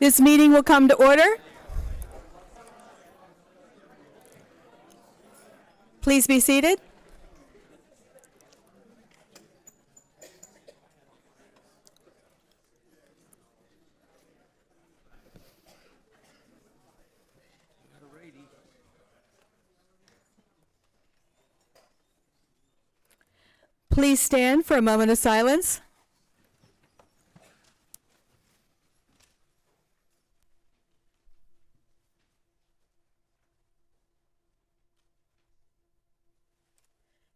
This meeting will come to order. Please be seated. Please stand for a moment of silence.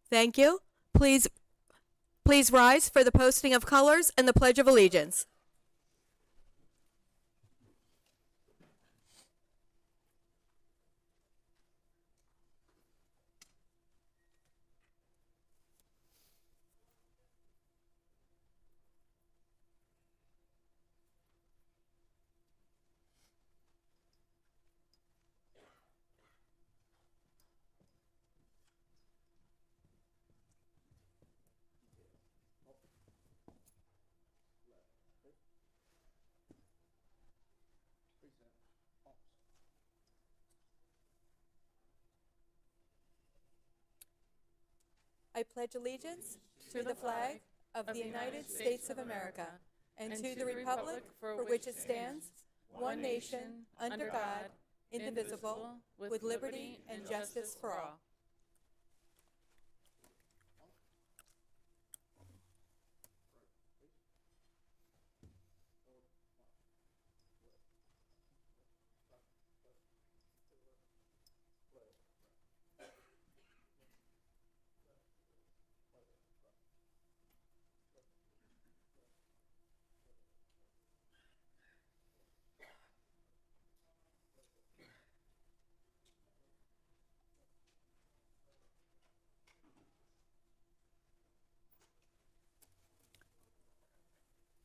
Thank you. Please rise for the posting of colors and the Pledge of Allegiance. I pledge allegiance to the flag of the United States of America and to the republic for which it stands, one nation, under God, indivisible, with liberty and justice for all.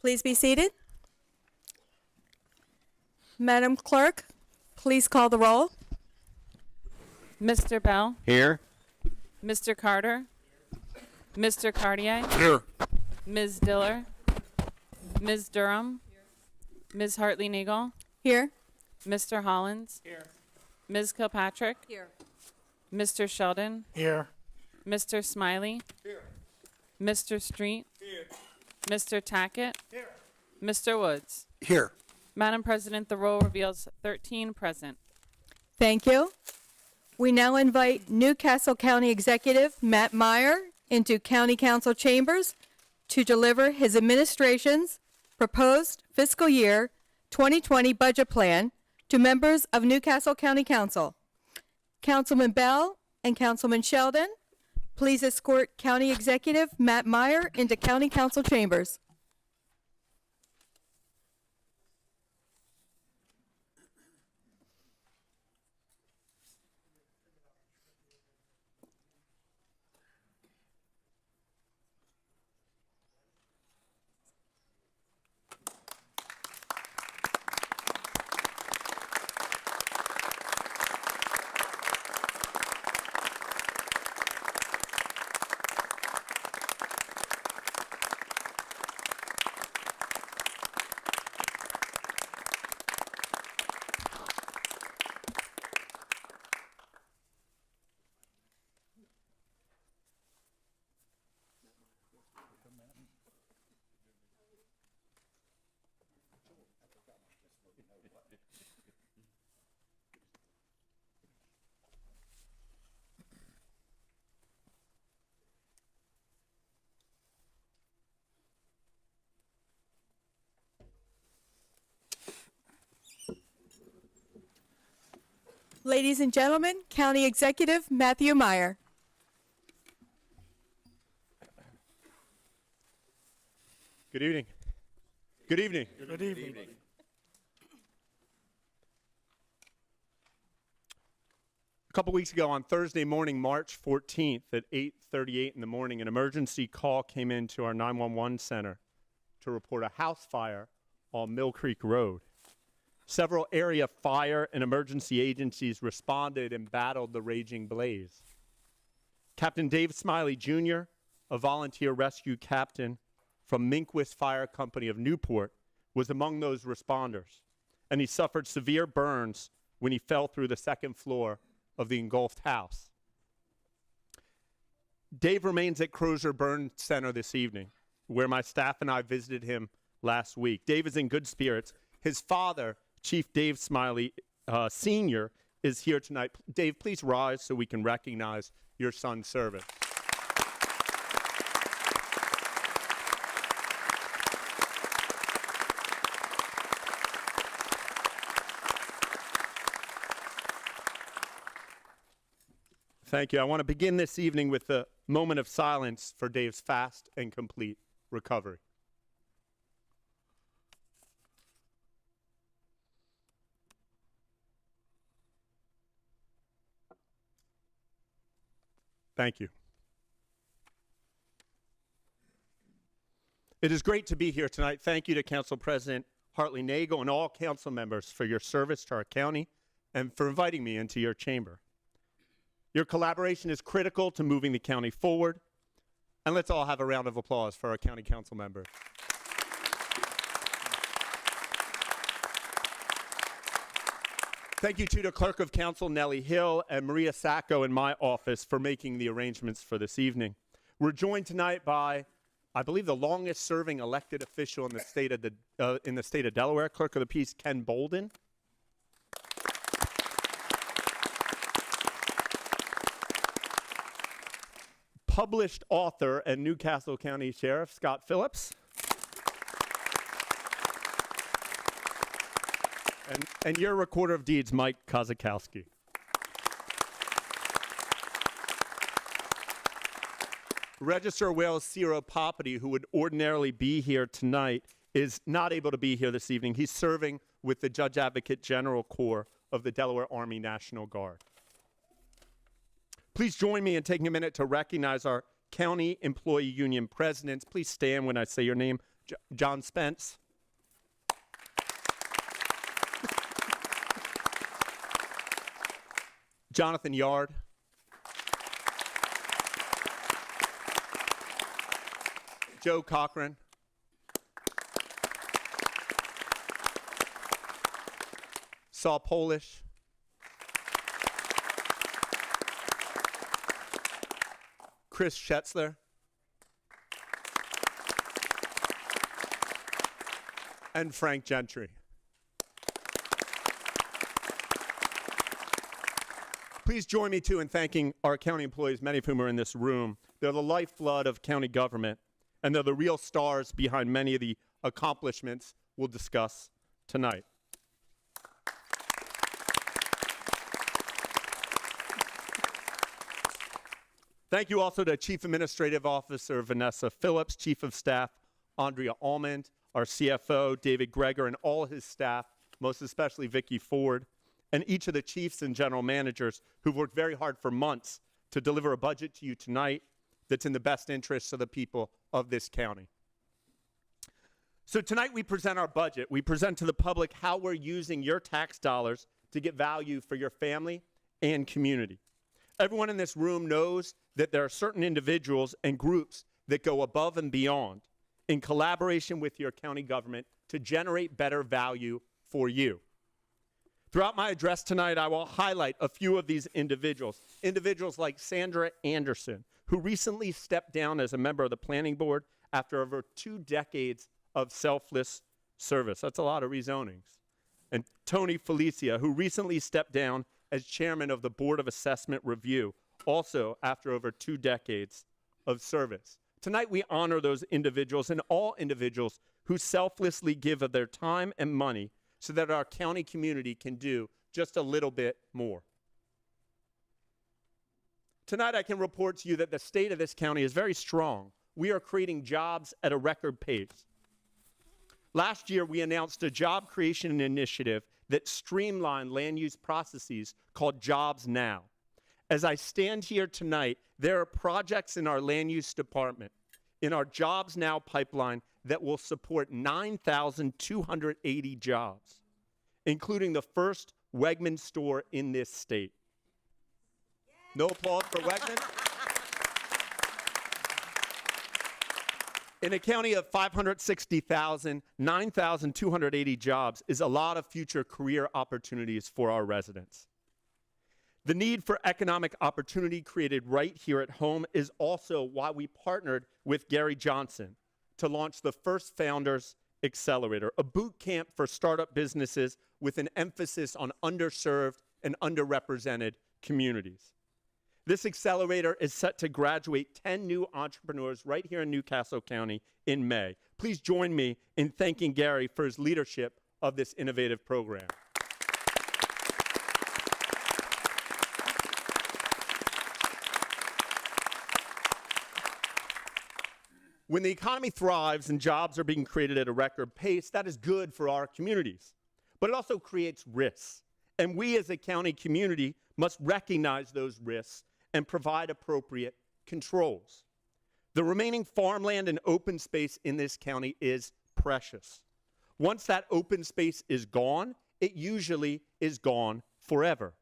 Please be seated. Madam Clerk, please call the roll. Mr. Bell? Here. Mr. Carter? Mr. Cartier? Here. Ms. Diller? Ms. Durham? Ms. Hartley-Nagel? Here. Mr. Hollins? Here. Ms. Kilpatrick? Here. Mr. Sheldon? Here. Mr. Smiley? Here. Mr. Street? Here. Mr. Tackett? Here. Mr. Woods? Here. Madam President, the roll reveals 13 present. Thank you. We now invite Newcastle County Executive Matt Meyer into County Council chambers to deliver his administration's proposed fiscal year 2020 budget plan to members of Newcastle County Council. Councilman Bell and Councilman Sheldon, please escort County Executive Matt Meyer into County Council chambers. Ladies and gentlemen, County Executive Matthew Meyer. Good evening. Good evening. Good evening. A couple weeks ago on Thursday morning, March 14th at 8:38 in the morning, an emergency call came into our 911 center to report a house fire on Mill Creek Road. Several area fire and emergency agencies responded and battled the raging blaze. Captain Dave Smiley Jr., a volunteer rescue captain from Minquist Fire Company of Newport, was among those responders. and he suffered severe burns when he fell through the second floor of the engulfed house. Dave remains at Crozier Burn Center this evening, where my staff and I visited him last week. Dave is in good spirits. His father, Chief Dave Smiley Sr., is here tonight. Dave, please rise so we can recognize your son's service. Thank you. I want to begin this evening with a moment of silence for Dave's fast and complete recovery. Thank you. It is great to be here tonight. Thank you to Council President Hartley Nagel and all council members for your service to our county and for inviting me into your chamber. Your collaboration is critical to moving the county forward. And let's all have a round of applause for our county council members. Thank you to the Clerk of Council, Nellie Hill, and Maria Sacco in my office for making the arrangements for this evening. We're joined tonight by, I believe, the longest serving elected official in the state of Delaware, Clerk of the Peace, Ken Bolden. Published author and Newcastle County Sheriff Scott Phillips. And your Recorder of Deeds, Mike Kozakowski. Register of Wales Ciro Poppity, who would ordinarily be here tonight, is not able to be here this evening. He's serving with the Judge Advocate General Corps of the Delaware Army National Guard. Please join me in taking a minute to recognize our County Employee Union presidents. Please stand when I say your name. John Spence. Jonathan Yard. Joe Cochran. Saul Polish. Chris Schetzler. And Frank Gentry. Please join me, too, in thanking our county employees, many of whom are in this room. They're the lifeblood of county government, and they're the real stars behind many of the accomplishments we'll discuss tonight. Thank you also to Chief Administrative Officer Vanessa Phillips, Chief of Staff Andrea Almond, our CFO David Greger, and all his staff, most especially Vicki Ford, and each of the chiefs and general managers who've worked very hard for months to deliver a budget to you tonight that's in the best interests of the people of this county. So tonight we present our budget. We present to the public how we're using your tax dollars to get value for your family and community. Everyone in this room knows that there are certain individuals and groups that go above and beyond in collaboration with your county government to generate better value for you. Throughout my address tonight, I will highlight a few of these individuals. Individuals like Sandra Anderson, who recently stepped down as a member of the planning board after over 2 decades of selfless service. That's a lot of rezonings. And Tony Felicia, who recently stepped down as chairman of the Board of Assessment Review, also after over 2 decades of service. Tonight we honor those individuals and all individuals who selflessly give of their time and money so that our county community can do just a little bit more. Tonight I can report to you that the state of this county is very strong. We are creating jobs at a record pace. Last year we announced a job creation initiative that streamlined land use processes called Jobs Now. As I stand here tonight, there are projects in our land use department, in our Jobs Now pipeline, that will support 9,280 jobs, including the first Wegmans store in this state. No applause for Wegmans? In a county of 560,000, 9,280 jobs is a lot of future career opportunities for our residents. The need for economic opportunity created right here at home is also why we partnered with Gary Johnson to launch the first Founders Accelerator, a boot camp for startup businesses with an emphasis on underserved and underrepresented communities. This accelerator is set to graduate 10 new entrepreneurs right here in Newcastle County in May. Please join me in thanking Gary for his leadership of this innovative program. When the economy thrives and jobs are being created at a record pace, that is good for our communities. But it also creates risks. And we as a county community must recognize those risks and provide appropriate controls. The remaining farmland and open space in this county is precious. Once that open space is gone, it usually is gone forever.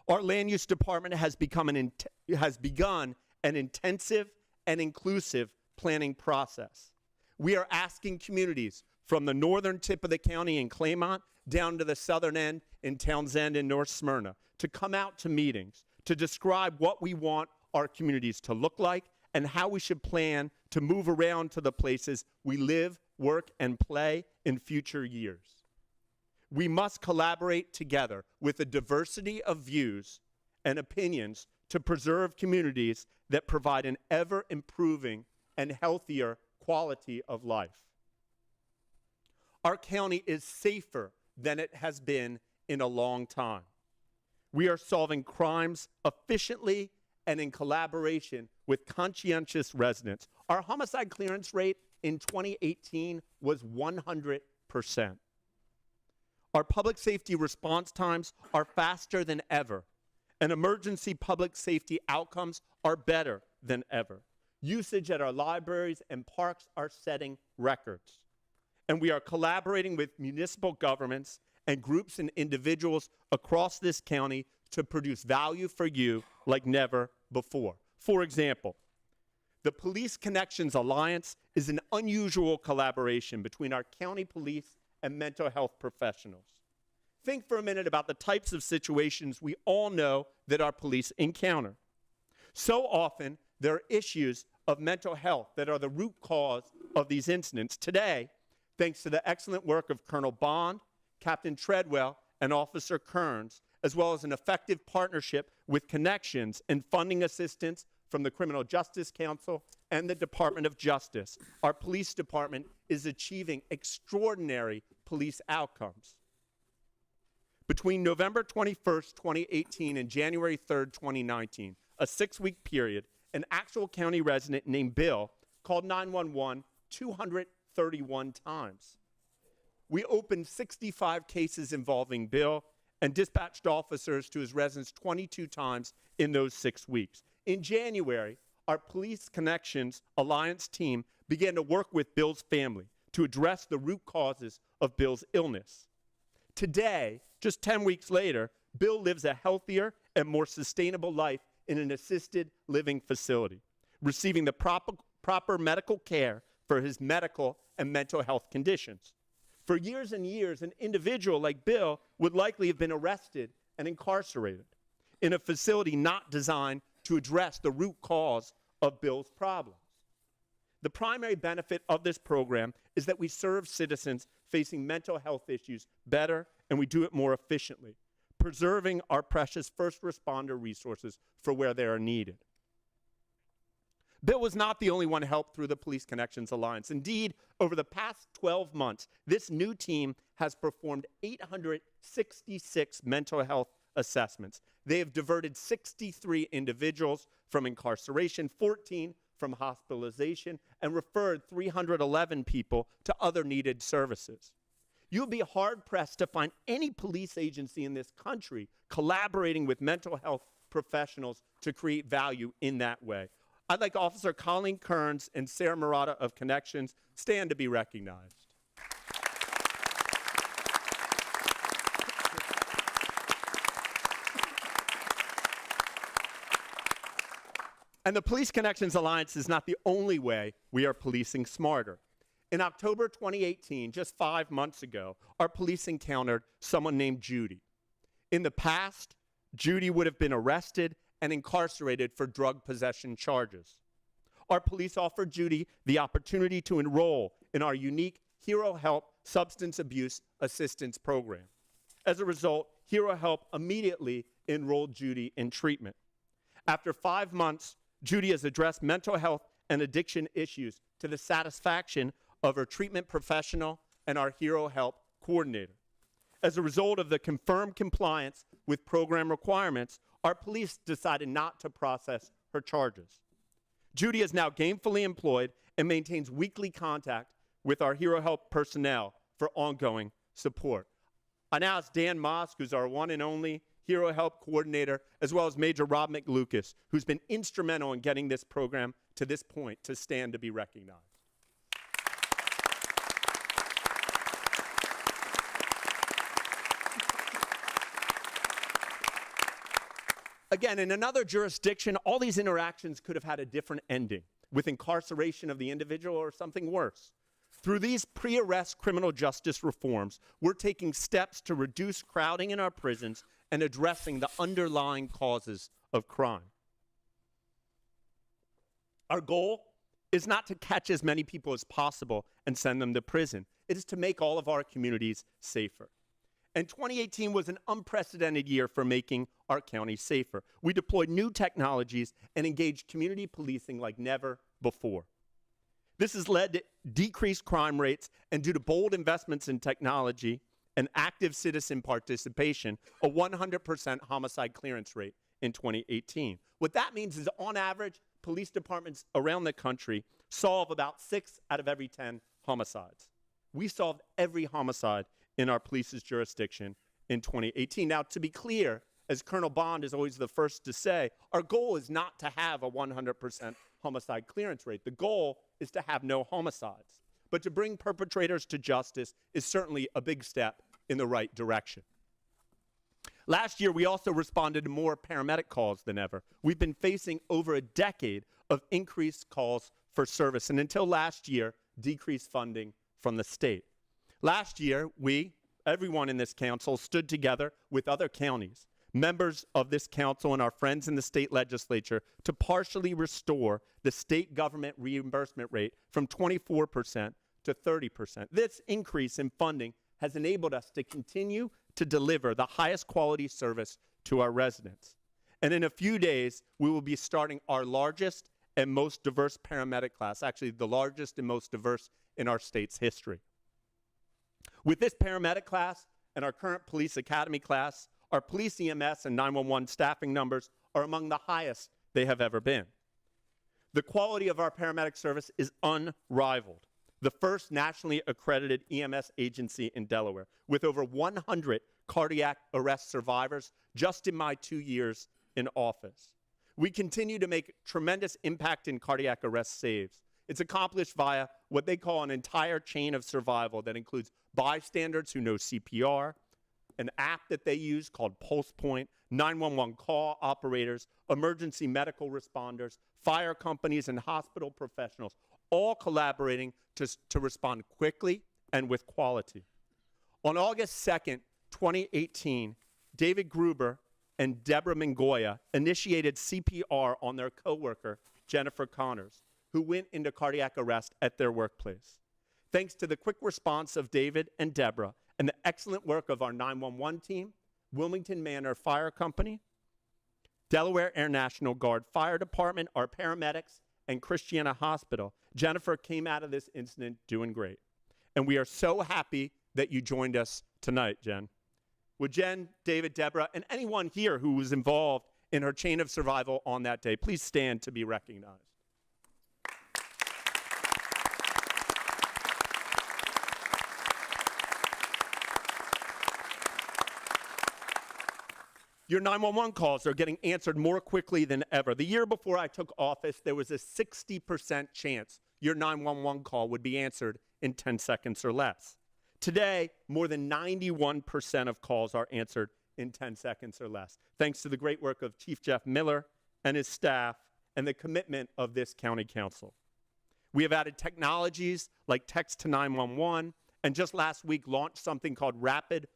Our land use department has begun an intensive and inclusive planning process. We are asking communities from the northern tip of the county in Claymont down to the southern end in Townsend and North Smyrna to come out to meetings to describe what we want our communities to look like and how we should plan to move around to the places we live, work, and play in future years. We must collaborate together with a diversity of views and opinions to preserve communities that provide an ever-improving and healthier quality of life. Our county is safer than it has been in a long time. We are solving crimes efficiently and in collaboration with conscientious residents. Our homicide clearance rate in 2018 was 100%. Our public safety response times are faster than ever, and emergency public safety outcomes are better than ever. Usage at our libraries and parks are setting records. And we are collaborating with municipal governments and groups and individuals across this county to produce value for you like never before. For example, the Police Connections Alliance is an unusual collaboration between our county police and mental health professionals. Think for a minute about the types of situations we all know that our police encounter. So often, there are issues of mental health that are the root cause of these incidents. Today, thanks to the excellent work of Colonel Bond, Captain Treadwell, and Officer Kearns, as well as an effective partnership with Connections and funding assistance from the Criminal Justice Council and the Department of Justice, our police department is achieving extraordinary police outcomes. Between November 21st, 2018 and January 3rd, 2019, a 6-week period, an actual county resident named Bill called 911 231 times. We opened 65 cases involving Bill and dispatched officers to his residence 22 times in those 6 weeks. In January, our Police Connections Alliance team began to work with Bill's family to address the root causes of Bill's illness. Today, just 10 weeks later, Bill lives a healthier and more sustainable life in an assisted living facility, receiving the proper medical care for his medical and mental health conditions. For years and years, an individual like Bill would likely have been arrested and incarcerated in a facility not designed to address the root cause of Bill's problems. The primary benefit of this program is that we serve citizens facing mental health issues better, and we do it more efficiently, preserving our precious first responder resources for where they are needed. Bill was not the only one helped through the Police Connections Alliance. Indeed, over the past 12 months, this new team has performed 866 mental health assessments. They have diverted 63 individuals from incarceration, 14 from hospitalization, and referred 311 people to other needed services. You'll be hard-pressed to find any police agency in this country collaborating with mental health professionals to create value in that way. I'd like Officer Colleen Kearns and Sarah Murata of Connections stand to be recognized. And the Police Connections Alliance is not the only way we are policing smarter. In October 2018, just 5 months ago, our police encountered someone named Judy. In the past, Judy would have been arrested and incarcerated for drug possession charges. Our police offered Judy the opportunity to enroll in our unique Hero Help Substance Abuse Assistance Program. As a result, Hero Help immediately enrolled Judy in treatment. After 5 months, Judy has addressed mental health and addiction issues to the satisfaction of her treatment professional and our Hero Help coordinator. As a result of the confirmed compliance with program requirements, our police decided not to process her charges. Judy is now gainfully employed and maintains weekly contact with our Hero Help personnel for ongoing support. I now ask Dan Mosk, who's our one and only Hero Help coordinator, as well as Major Rob McLucas, who's been instrumental in getting this program to this point, to stand to be recognized. Again, in another jurisdiction, all these interactions could have had a different ending, with incarceration of the individual or something worse. Through these pre-arrest criminal justice reforms, we're taking steps to reduce crowding in our prisons and addressing the underlying causes of crime. Our goal is not to catch as many people as possible and send them to prison. It is to make all of our communities safer. And 2018 was an unprecedented year for making our county safer. We deployed new technologies and engaged community policing like never before. This has led to decreased crime rates, and due to bold investments in technology and active citizen participation, a 100% homicide clearance rate in 2018. What that means is, on average, police departments around the country solve about 6 out of every 10 homicides. We solved every homicide in our police's jurisdiction in 2018. Now, to be clear, as Colonel Bond is always the first to say, our goal is not to have a 100% homicide clearance rate. The goal is to have no homicides. But to bring perpetrators to justice is certainly a big step in the right direction. Last year, we also responded to more paramedic calls than ever. We've been facing over a decade of increased calls for service, and until last year, decreased funding from the state. Last year, everyone in this council, stood together with other counties, members of this council and our friends in the state legislature, to partially restore the state government reimbursement rate from 24% to 30%. This increase in funding has enabled us to continue to deliver the highest quality service to our residents. And in a few days, we will be starting our largest and most diverse paramedic class, actually the largest and most diverse in our state's history. With this paramedic class and our current police academy class, our police EMS and 911 staffing numbers are among the highest they have ever been. The quality of our paramedic service is unrivaled. The first nationally accredited EMS agency in Delaware, with over 100 cardiac arrest survivors just in my 2 years in office. We continue to make tremendous impact in cardiac arrest saves. It's accomplished via what they call an entire chain of survival that includes bystanders who know CPR, an app that they use called Pulse Point, 911 call operators, emergency medical responders, fire companies, and hospital professionals, all collaborating to respond quickly and with quality. On August 2nd, 2018, David Gruber and Deborah Mingoya initiated CPR on their coworker, Jennifer Connors, who went into cardiac arrest at their workplace. Thanks to the quick response of David and Deborah and the excellent work of our 911 team, Wilmington Manor Fire Company, Delaware Air National Guard Fire Department, our paramedics, and Christiana Hospital, Jennifer came out of this incident doing great. And we are so happy that you joined us tonight, Jen. Would Jen, David, Deborah, and anyone here who was involved in her chain of survival on that day, please stand to be recognized. Your 911 calls are getting answered more quickly than ever. The year before I took office, there was a 60% chance your 911 call would be answered in 10 seconds or less. Today, more than 91% of calls are answered in 10 seconds or less, thanks to the great work of Chief Jeff Miller and his staff and the commitment of this county council. We have added technologies like text to 911, and just last week launched something called Rapid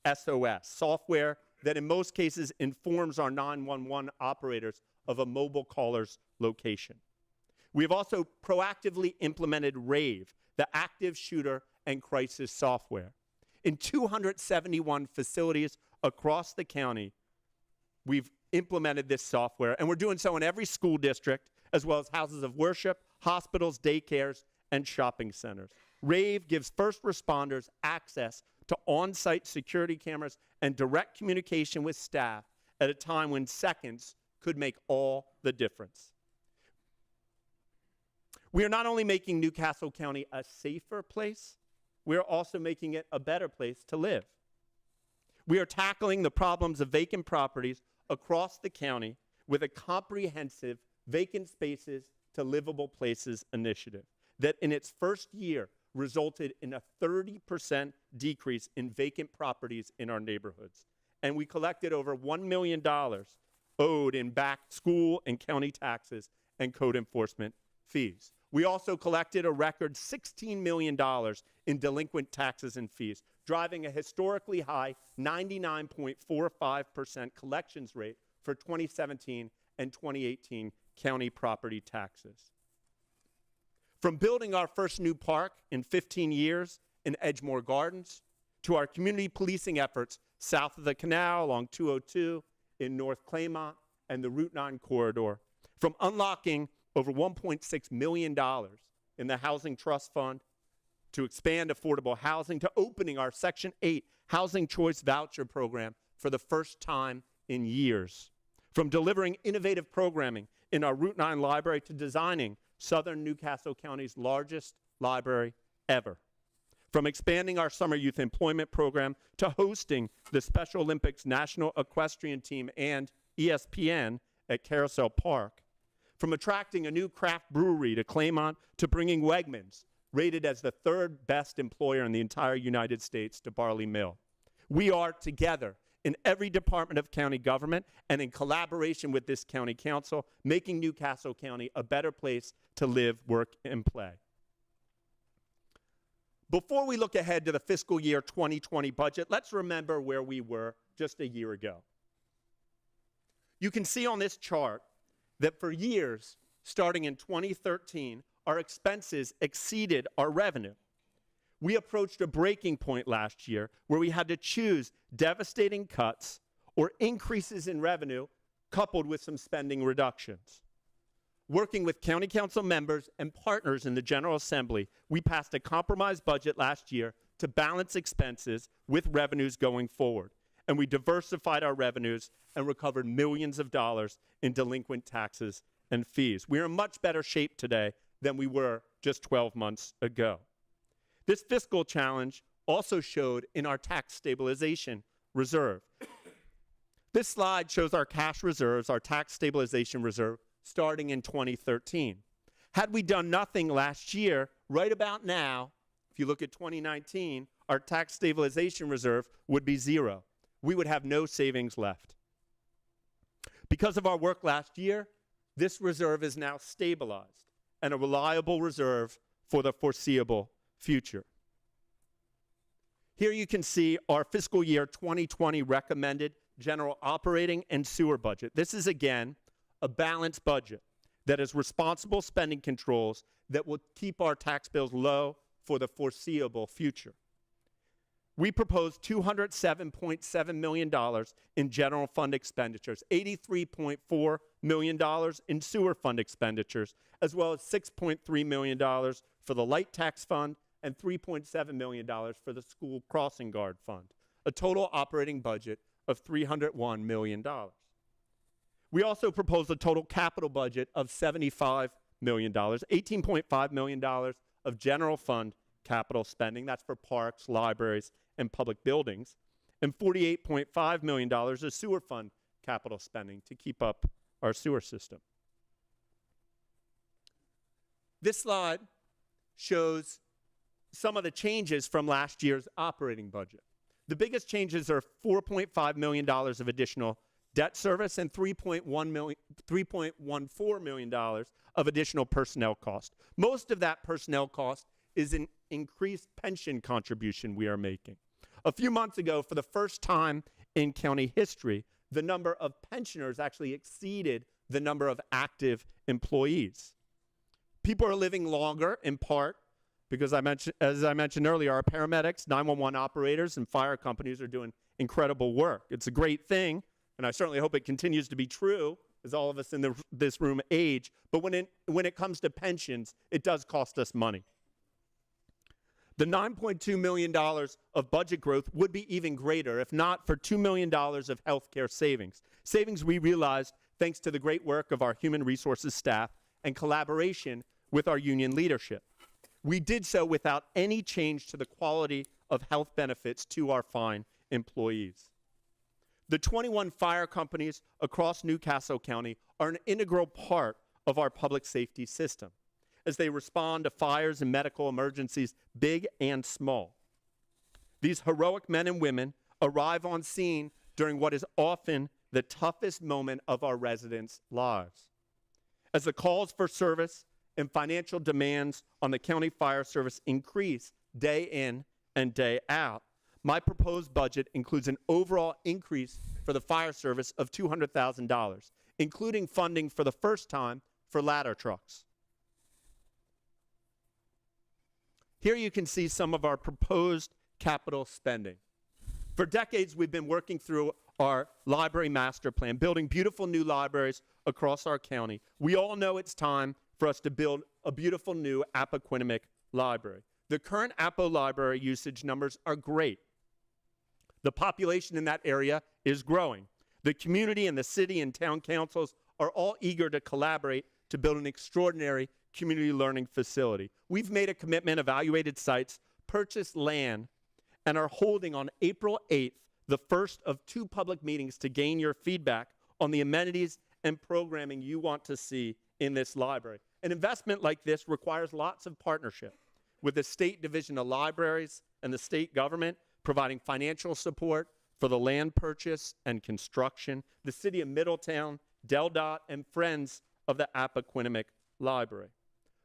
SOS, software that in most cases informs our 911 operators of a mobile caller's location. We have also proactively implemented RAVE, the active shooter and crisis software. In 271 facilities across the county, we've implemented this software, and we're doing so in every school district, as well as houses of worship, hospitals, daycares, and shopping centers. RAVE gives first responders access to on-site security cameras and direct communication with staff at a time when seconds could make all the difference. We are not only making Newcastle County a safer place, we are also making it a better place to live. We are tackling the problems of vacant properties across the county with a comprehensive vacant spaces to livable places initiative that in its first year resulted in a 30% decrease in vacant properties in our neighborhoods. And we collected over $1 million owed in back school and county taxes and code enforcement fees. We also collected a record $16 million in delinquent taxes and fees, driving a historically high 99.45% collections rate for 2017 and 2018 county property taxes. From building our first new park in 15 years in Edgemore Gardens, to our community policing efforts south of the canal along 202 in North Claymont and the Route 9 corridor, from unlocking over $1.6 million in the Housing Trust Fund to expand affordable housing, to opening our Section 8 Housing Choice Voucher Program for the first time in years, from delivering innovative programming in our Route 9 library to designing Southern Newcastle County's largest library ever, from expanding our summer youth employment program to hosting the Special Olympics National Equestrian Team and ESPN at Carousel Park, from attracting a new craft brewery to Claymont to bringing Wegmans, rated as the third best employer in the entire United States, to Barley Mill. We are together in every department of county government and in collaboration with this county council, making Newcastle County a better place to live, work, and play. Before we look ahead to the fiscal year 2020 budget, let's remember where we were just a year ago. You can see on this chart that for years, starting in 2013, our expenses exceeded our revenue. We approached a breaking point last year where we had to choose devastating cuts or increases in revenue coupled with some spending reductions. Working with county council members and partners in the General Assembly, we passed a compromise budget last year to balance expenses with revenues going forward. And we diversified our revenues and recovered millions of dollars in delinquent taxes and fees. We are in much better shape today than we were just 12 months ago. This fiscal challenge also showed in our tax stabilization reserve. This slide shows our cash reserves, our tax stabilization reserve, starting in 2013. Had we done nothing last year, right about now, if you look at 2019, our tax stabilization reserve would be zero. We would have no savings left. Because of our work last year, this reserve is now stabilized and a reliable reserve for the foreseeable future. Here you can see our fiscal year 2020 recommended general operating and sewer budget. This is, again, a balanced budget that has responsible spending controls that will keep our tax bills low for the foreseeable future. We proposed $207.7 million in general fund expenditures, $83.4 million in sewer fund expenditures, as well as $6.3 million for the light tax fund and $3.7 million for the school crossing guard fund, a total operating budget of $301 million. We also proposed a total capital budget of $75 million, $18.5 million of general fund capital spending, that's for parks, libraries, and public buildings, and $48.5 million of sewer fund capital spending to keep up our sewer system. This slide shows some of the changes from last year's operating budget. The biggest changes are $4.5 million of additional debt service, and $3.14 million of additional personnel cost. Most of that personnel cost is an increased pension contribution we are making. A few months ago, for the first time in county history, the number of pensioners actually exceeded the number of active employees. People are living longer, in part because as I mentioned earlier, our paramedics, 911 operators, and fire companies are doing incredible work. It's a great thing, and I certainly hope it continues to be true as all of us in this room age. But when it comes to pensions, it does cost us money. The $9.2 million of budget growth would be even greater if not for $2 million of healthcare savings. Savings we realized thanks to the great work of our human resources staff and collaboration with our union leadership. We did so without any change to the quality of health benefits to our fine employees. The 21 fire companies across Newcastle County are an integral part of our public safety system as they respond to fires and medical emergencies, big and small. These heroic men and women arrive on scene during what is often the toughest moment of our residents' lives. As the calls for service and financial demands on the county fire service increase day in and day out, my proposed budget includes an overall increase for the fire service of $200,000, including funding for the first time for ladder trucks. Here you can see some of our proposed capital spending. For decades, we've been working through our library master plan, building beautiful new libraries across our county. We all know it's time for us to build a beautiful new Appoquinimink library. The current Appo library usage numbers are great. The population in that area is growing. The community and the city and town councils are all eager to collaborate to build an extraordinary community learning facility. We've made a commitment, evaluated sites, purchased land, and are holding on April 8th the first of 2 public meetings to gain your feedback on the amenities and programming you want to see in this library. An investment like this requires lots of partnership with the State Division of Libraries and the state government providing financial support for the land purchase and construction, the City of Middletown, DelDOT, and Friends of the Appoquinimink Library.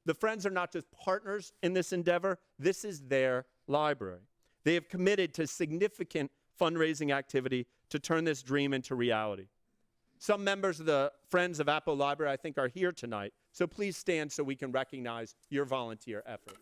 The Friends are not just partners in this endeavor, this is their library. They have committed to significant fundraising activity to turn this dream into reality. Some members of the Friends of Appo Library, I think, are here tonight, so please stand so we can recognize your volunteer efforts.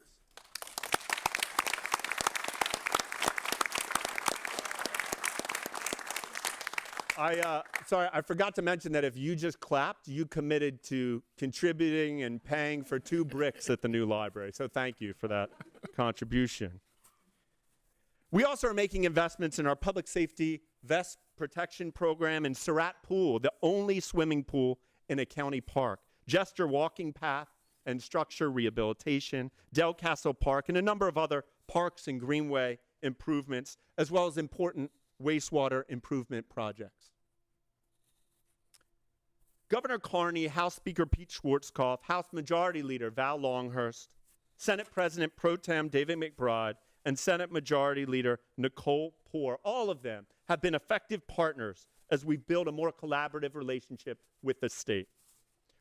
Sorry, I forgot to mention that if you just clapped, you committed to contributing and paying for 2 bricks at the new library. So thank you for that contribution. We also are making investments in our public safety vest protection program and Surratt Pool, the only swimming pool in a county park, Jester Walking Path and structure rehabilitation, Del Castle Park, and a number of other parks and greenway improvements, as well as important wastewater improvement projects. Governor Carney, House Speaker Pete Schwarzkopf, House Majority Leader Val Longhurst, Senate President Pro Tem David McBride, and Senate Majority Leader Nicole Poore, all of them have been effective partners as we build a more collaborative relationship with the state.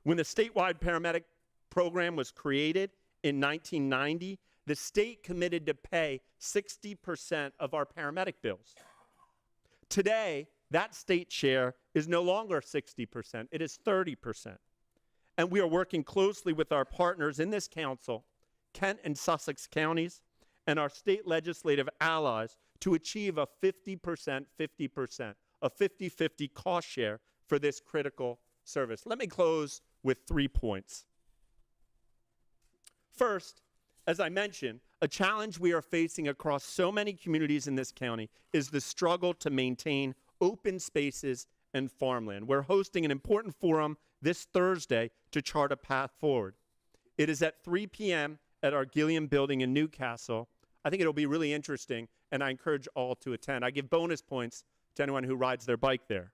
When the statewide paramedic program was created in 1990, the state committed to pay 60% of our paramedic bills. Today, that state share is no longer 60%, it is 30%. And we are working closely with our partners in this council, Kent and Sussex counties, and our state legislative allies to achieve a 50%, a 50-50 cost share for this critical service. Let me close with 3 points. First, as I mentioned, a challenge we are facing across so many communities in this county is the struggle to maintain open spaces and farmland. We're hosting an important forum this Thursday to chart a path forward. It is at 3 p.m. at our Gilliam building in Newcastle. I think it'll be really interesting, and I encourage all to attend. I give bonus points to anyone who rides their bike there.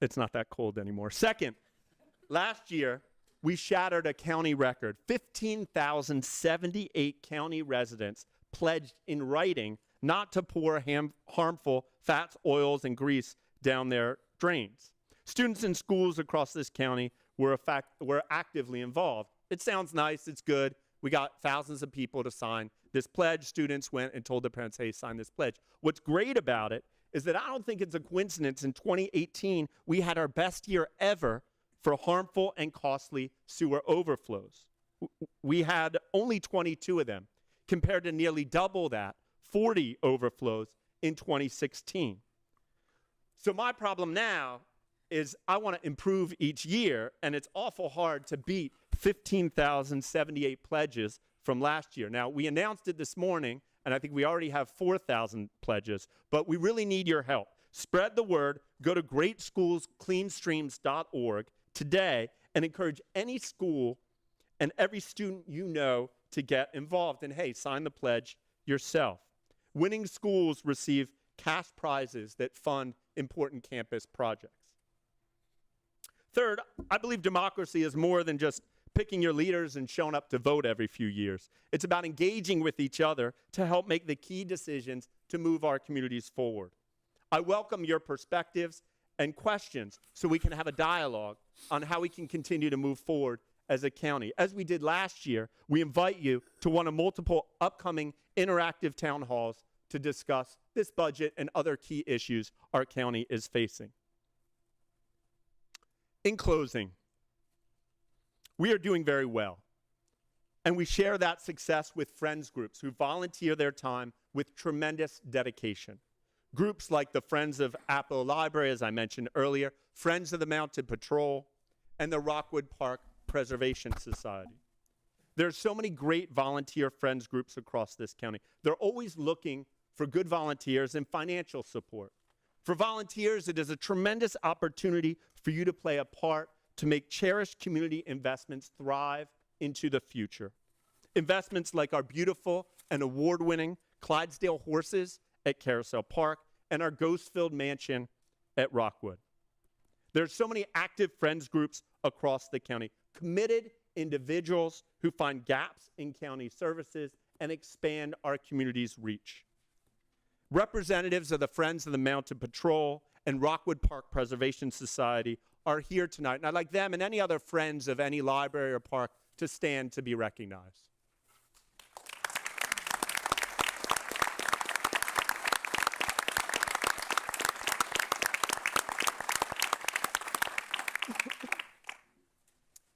It's not that cold anymore. Second, last year, we shattered a county record. 15,078 county residents pledged in writing not to pour harmful fats, oils, and grease down their drains. Students in schools across this county were actively involved. It sounds nice, it's good. We got thousands of people to sign this pledge. Students went and told their parents, hey, sign this pledge. What's great about it is that I don't think it's a coincidence in 2018 we had our best year ever for harmful and costly sewer overflows. We had only 22 of them, compared to nearly double that, 40 overflows in 2016. So my problem now is I want to improve each year, and it's awful hard to beat 15,078 pledges from last year. Now, we announced it this morning, and I think we already have 4,000 pledges, but we really need your help. Spread the word. Go to greatschoolscleanstreams.org today and encourage any school and every student you know to get involved. And hey, sign the pledge yourself. Winning schools receive cash prizes that fund important campus projects. Third, I believe democracy is more than just picking your leaders and showing up to vote every few years. It's about engaging with each other to help make the key decisions to move our communities forward. I welcome your perspectives and questions so we can have a dialogue on how we can continue to move forward as a county. As we did last year, we invite you to one of multiple upcoming interactive town halls to discuss this budget and other key issues our county is facing. In closing, we are doing very well, and we share that success with friends groups who volunteer their time with tremendous dedication. Groups like the Friends of Apple Library, as I mentioned earlier, Friends of the Mounted Patrol, and the Rockwood Park Preservation Society. There's so many great volunteer friends groups across this county. They're always looking for good volunteers and financial support. For volunteers, it is a tremendous opportunity for you to play a part to make cherished community investments thrive into the future. Investments like our beautiful and award-winning Clydesdale horses at Carousel Park and our ghost-filled mansion at Rockwood. There's so many active friends groups across the county, committed individuals who find gaps in county services and expand our community's reach. Representatives of the Friends of the Mounted Patrol and Rockwood Park Preservation Society are here tonight, and I'd like them and any other friends of any library or park to stand to be recognized.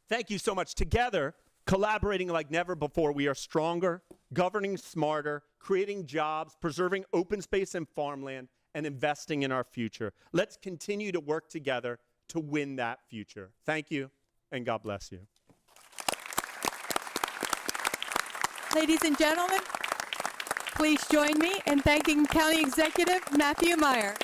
Thank you so much. Together, collaborating like never before, we are stronger, governing smarter, creating jobs, preserving open space and farmland, and investing in our future. Let's continue to work together to win that future. Thank you, and God bless you. Ladies and gentlemen, please join me in thanking County Executive Matthew Meyer.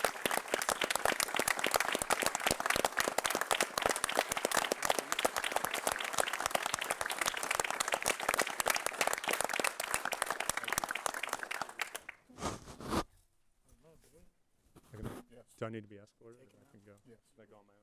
Do I need to be escorted, or I can go? Yes. Can I go on my own?